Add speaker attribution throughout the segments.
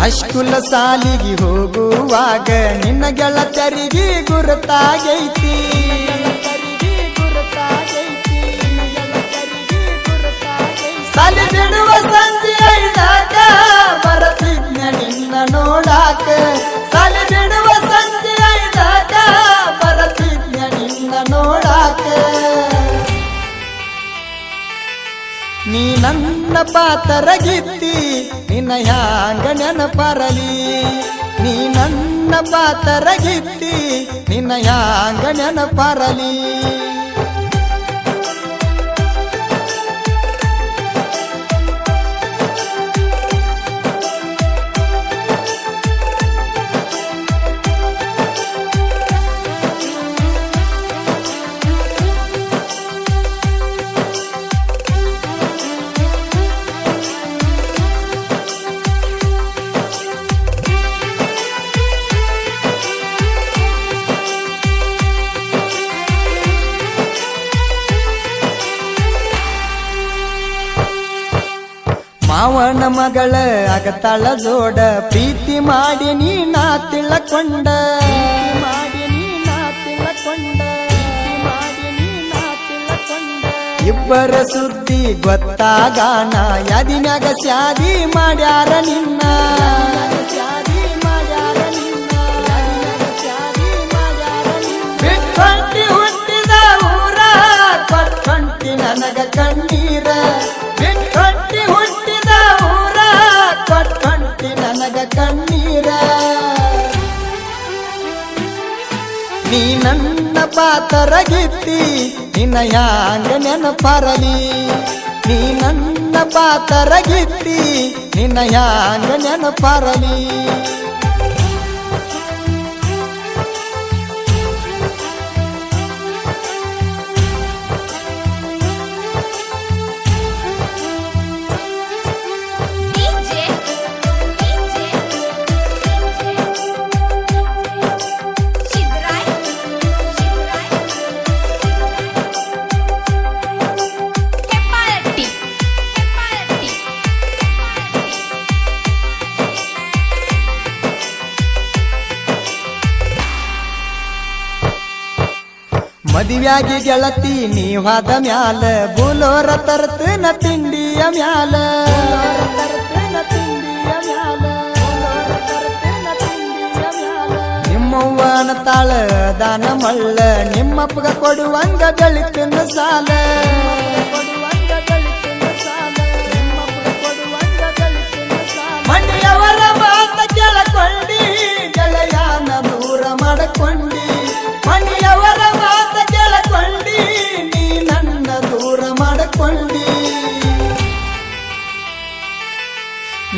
Speaker 1: High school ಸಾಲಿಗೆ ಹೋಗುವಾಗ ನಿನ್ನ ಗೆಳತರಿಗೆ ಗುರುತಾಗೈತಿ. ಸಾಲಿ ಬಿಡುವ ಸಂಜೆ ಐದಾಗ ಬರತಿದ್ನ ನಿನ್ನ ನೋಡಾಕ. ಸಾಲಿ ಬಿಡುವ ಸಂಜೆ ಐದಾಗ ಬರತಿದ್ನ ನಿನ್ನ ನೋಡಾಕ. ನೀ ನನ್ನ ಪಾತರಗಿತ್ತಿ ನಿನ್ನ ಹ್ಯಾಂಗ ನೆನಪರಲಿ. ನೀ ನನ್ನ ಪಾತರಗಿತ್ತಿ ನಿನ್ನ ಹ್ಯಾಂಗ ನೆನಪರಲಿ. ಮಾವನ ಮಗಳ ಆಗತಾಳ ಜೋಡ ಪ್ರೀತಿ ಮಾಡಿ ನೀನಾ ತಿಳಕೊಂಡ. ಇಬ್ಬರ ಸುದ್ದಿ ಗೊತ್ತಾಗಾನ ಯಾದಿನ್ಯಾಗ ಸ್ಯಾದಿ ಮಾಡ್ಯಾರ ನಿನ್ನ. ಬಿಟ್ಕೊಂಡಿ ಹುಟ್ಟಿದ ಊರ ಕೊಟ್ಕೊಂಡಿ ನನಗ ಕಣ್ಣೀರ. ಬಿಟ್ಕೊಂಡಿ ಹುಟ್ಟಿದ ಊರ ಕೊಟ್ಕೊಂಡಿ ನನಗ ಕಣ್ಣೀರ. ನೀ ನನ್ನ ಪಾತರಗಿತ್ತಿ ನಿನ್ನ ಹ್ಯಾಂಗ ನೆನಪರಲಿ. ನೀ ನನ್ನ ಪಾತರಗಿತ್ತಿ ನಿನ್ನ ಹ್ಯಾಂಗ ನೆನಪರಲಿ. ಮದುವ್ಯಾಗಿ ಗೆಳತಿ ನೀವಾದ ಮ್ಯಾಲ ಬುಲೋರ ತರ್ತನ ತಿಂಡಿಯ ಮ್ಯಾಲ. ನಿಮ್ಮವ್ವನ ತಾಳ ದಾನ ಮಳ್ಳ ನಿಮ್ಮಪ್ಪಗ ಕೊಡುವಂಗ ಗಳಿತಿನ ಸಾಲ. ಮನೆಯವರ ಮಾತ ಕೇಳಕೊಂಡಿ ಗೆಳೆಯಾನ ದೂರ ಮಾಡಕೊಂಡಿ. ಮನೆಯವರ ಮಾತ ಕೇಳಕೊಂಡಿ ನೀ ನನ್ನ ದೂರ ಮಾಡಕೊಂಡಿ.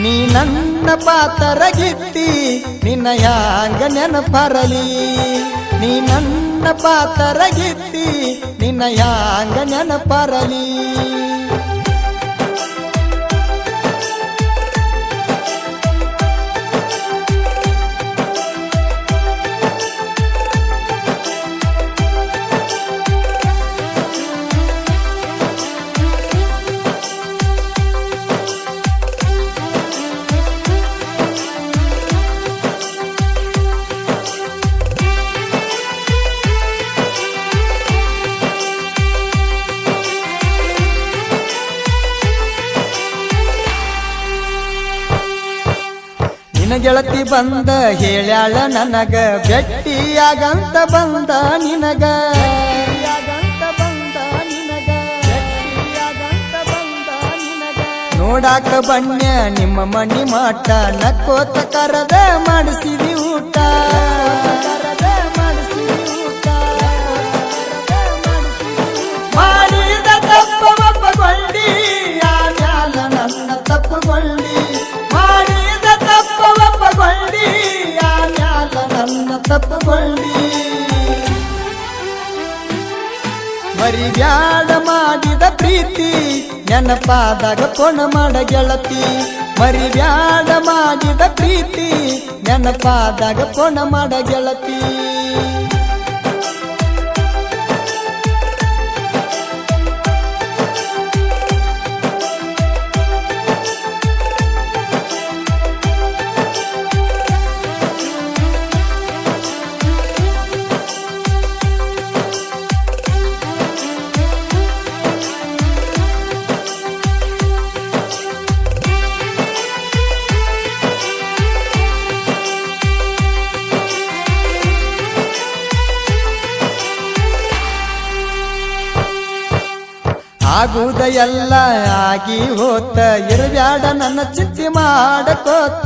Speaker 1: ನೀ ನನ್ನ ಪಾತರಗಿತ್ತಿ ನಿನ್ನ ಹ್ಯಾಂಗ ನೆನಪರಲಿ. ನೀ ನನ್ನ ಪಾತರಗಿತ್ತಿ ನಿನ್ನ ಹ್ಯಾಂಗ ನೆನಪರಲಿ. ಗೆಳತಿ ಬಂದ ಹೇಳ್ಯಾಳ ನನಗ ಭೆಟ್ಟಿಯಾಗಂತ ಬಂದ ನಿನಗ. ನೋಡಾಕ ಬಣ್ಣ ನಿಮ್ಮ ಮನಿ ಮಾಟ ನಕ್ಕೋತ ಕರದ ಮಾಡಿಸಿದಿ ಊಟ. ಮಾಡಿದ ತಪ್ಪ ಒಪ್ಪಗೊಂಡಿ ಆಮ್ಯಾಲ ನನ್ನ ತಪ್ಪುಗೊಂಡಿ. ಮಾಡಿದ ತಪ್ಪ ಒಪ್ಪಗೊಂಡಿ ಆಮ್ಯಾಲ ನನ್ನ ತಪ್ಪುಗೊಂಡಿ. ಮರಿಬ್ಯಾಡ ಮಾಡಿದ ಪ್ರೀತಿ ನೆನಪಾದಾಗ ಪೊಣ ಮಾಡ ಗೆಳತಿ. ಮರಿಬ್ಯಾಡ ಮಾಡಿದ ಪ್ರೀತಿ ನೆನಪಾದಾಗ ಪೊಣ ಮಾಡ ಗೆಳತಿ. ಆಗುದ ಎಲ್ಲ ಆಗಿ ಹೋತ ಇರಬ್ಯಾಡ ನನ್ನ ಚಿಂತೆ ಮಾಡಕೋತ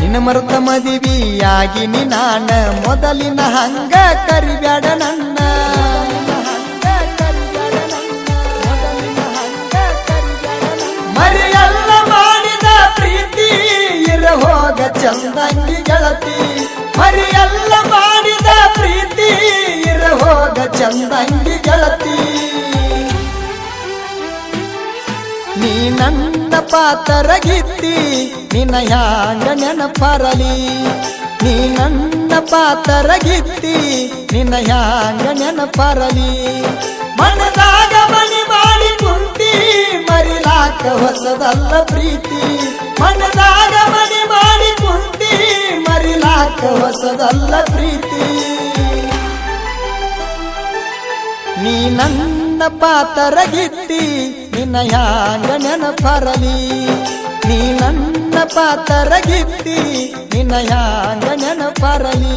Speaker 1: ನಿನ್ನ ಮರುತ ಮದುವೆಯಾಗಿ ನಾನ ಮೊದಲಿನ ಹಂಗ ಕರಿಬ್ಯಾಡ ನನ್ನ ಮರಿಯಲ್ಲ ಮಾಡಿದ ಪ್ರೀತಿ ಇರ ಹೋಗ ಚಂದಂಗಿ ಗೆಳತಿ ಮರಿಯಲ್ಲ ಮಾಡಿದ ಪ್ರೀತಿ ಇರ ಹೋಗ ಚಂದಂಗಿ ಗೆಳತಿ ನೀ ನನ್ನ ಪಾತರಗಿತ್ತಿ ನಿನ್ನ ಹ್ಯಾಂಗ ನೆನಪರಲಿ ನೀ ನನ್ನ ಪಾತರಗಿತ್ತಿ ನಿನ್ನ ಹ್ಯಾಂಗ ನೆನಪರಲಿ ಮನದಾಗ ಮನಿ ಮಾಡಿ ಕುಂತಿ ಮರಿಲಾಕ ಹೊಸದಲ್ಲ ಪ್ರೀತಿ ಮನದಾಗ ಮನಿ ಮಾಡಿ ಕುಂತಿ ಮರಿಲಾಕ ಹೊಸದಲ್ಲ ಪ್ರೀತಿ ನೀ ನನ್ನ ಪಾತರಗಿತ್ತಿ ನಿನ್ನ ಹ್ಯಾಂಗ ನೆನಪರಲಿ ನೀ ನನ್ನ ಪಾತರಗಿತ್ತಿ ನಿನ್ನ ಹ್ಯಾಂಗ ನೆನಪರಲಿ